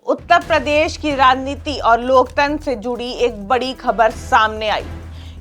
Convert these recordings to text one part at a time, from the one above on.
उत्तर प्रदेश की राजनीति और लोकतंत्र से जुड़ी एक बड़ी खबर सामने आई।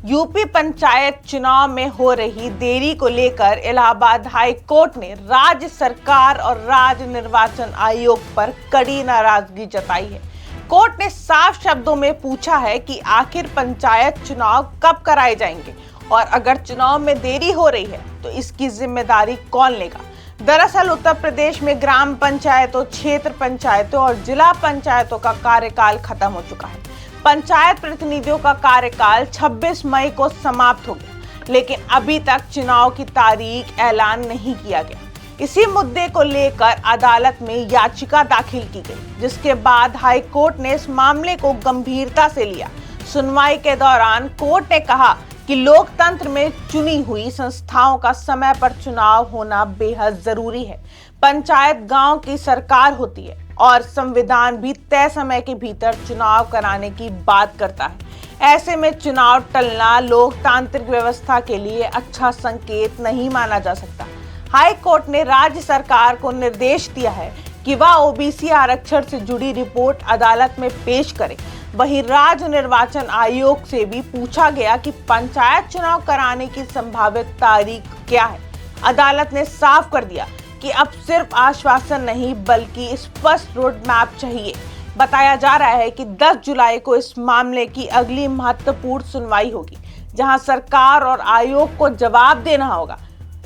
यूपी पंचायत चुनाव में हो रही देरी को लेकर इलाहाबाद हाई कोर्ट ने राज्य सरकार और राज्य निर्वाचन आयोग पर कड़ी नाराजगी जताई है। कोर्ट ने साफ शब्दों में पूछा है कि आखिर पंचायत चुनाव कब कराए जाएंगे और अगर चुनाव में देरी हो रही है तो इसकी जिम्मेदारी कौन लेगा। दरअसल उत्तर प्रदेश में ग्राम पंचायतों, क्षेत्र पंचायतों और जिला पंचायतों का कार्यकाल खत्म हो चुका है। पंचायत प्रतिनिधियों का कार्यकाल 26 मई को समाप्त हो गया, लेकिन अभी तक चुनाव की तारीख ऐलान नहीं किया गया। इसी मुद्दे को लेकर अदालत में याचिका दाखिल की गई, जिसके बाद हाई कोर्ट ने इस मामले को गंभीरता से लिया। सुनवाई के दौरान कोर्ट ने कहा कि लोकतंत्र में चुनी हुई संस्थाओं का समय पर चुनाव होना बेहद जरूरी है। पंचायत गांव की सरकार होती है और संविधान भी तय समय के भीतर चुनाव कराने की बात करता है। ऐसे में चुनाव टलना लोकतांत्रिक व्यवस्था के लिए अच्छा संकेत नहीं माना जा सकता। हाई कोर्ट ने राज्य सरकार को निर्देश दिया है कि वह ओबीसी आरक्षण से जुड़ी रिपोर्ट अदालत में पेश करे। वहीं राज्य निर्वाचन आयोग से भी पूछा गया कि पंचायत चुनाव कराने की संभावित तारीख क्या है। अदालत ने साफ कर दिया कि अब सिर्फ आश्वासन नहीं बल्कि स्पष्ट रोड मैप चाहिए। बताया जा रहा है कि 10 जुलाई को इस मामले की अगली महत्वपूर्ण सुनवाई होगी, जहां सरकार और आयोग को जवाब देना होगा।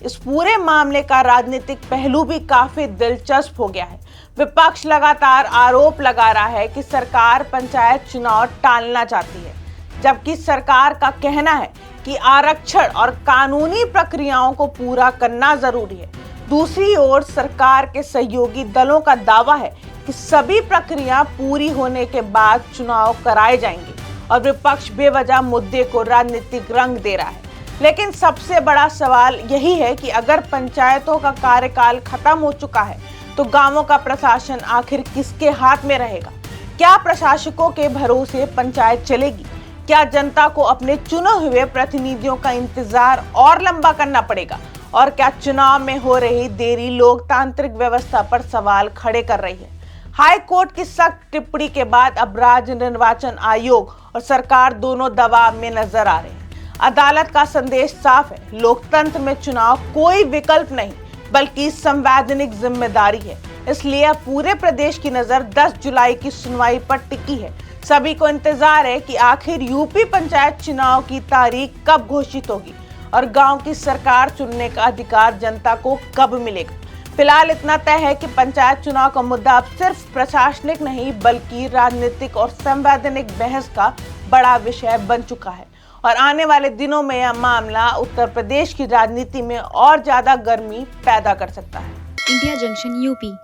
इस पूरे मामले का राजनीतिक पहलू भी काफी दिलचस्प हो गया है। विपक्ष लगातार आरोप लगा रहा है कि सरकार पंचायत चुनाव टालना चाहती है, जबकि सरकार का कहना है कि आरक्षण और कानूनी प्रक्रियाओं को पूरा करना जरूरी है। दूसरी ओर सरकार के सहयोगी दलों का दावा है कि सभी प्रक्रिया पूरी होने के बाद चुनाव कराए जाएंगे और विपक्ष बेवजह मुद्दे को राजनीतिक रंग दे रहा है। लेकिन सबसे बड़ा सवाल यही है कि अगर पंचायतों का कार्यकाल खत्म हो चुका है तो गांवों का प्रशासन आखिर किसके हाथ में रहेगा? क्या प्रशासकों के भरोसे पंचायत चलेगी? क्या जनता को अपने चुने हुए प्रतिनिधियों का इंतजार और लंबा करना पड़ेगा? और क्या चुनाव में हो रही देरी लोकतांत्रिक व्यवस्था पर सवाल खड़े कर रही है? हाई कोर्ट की सख्त टिप्पणी के बाद अब राज्य निर्वाचन आयोग और सरकार दोनों दबाव में नजर आ रहे हैं। अदालत का संदेश साफ है, लोकतंत्र में चुनाव कोई विकल्प नहीं बल्कि संवैधानिक जिम्मेदारी है। इसलिए अब पूरे प्रदेश की नजर 10 जुलाई की सुनवाई पर टिकी है। सभी को इंतजार है कि आखिर यूपी पंचायत चुनाव की तारीख कब घोषित होगी और गांव की सरकार चुनने का अधिकार जनता को कब मिलेगा। फिलहाल इतना तय है कि पंचायत चुनाव का मुद्दा अब सिर्फ प्रशासनिक नहीं बल्कि राजनीतिक और संवैधानिक बहस का बड़ा विषय बन चुका है और आने वाले दिनों में यह मामला उत्तर प्रदेश की राजनीति में और ज्यादा गर्मी पैदा कर सकता है। India junction UP.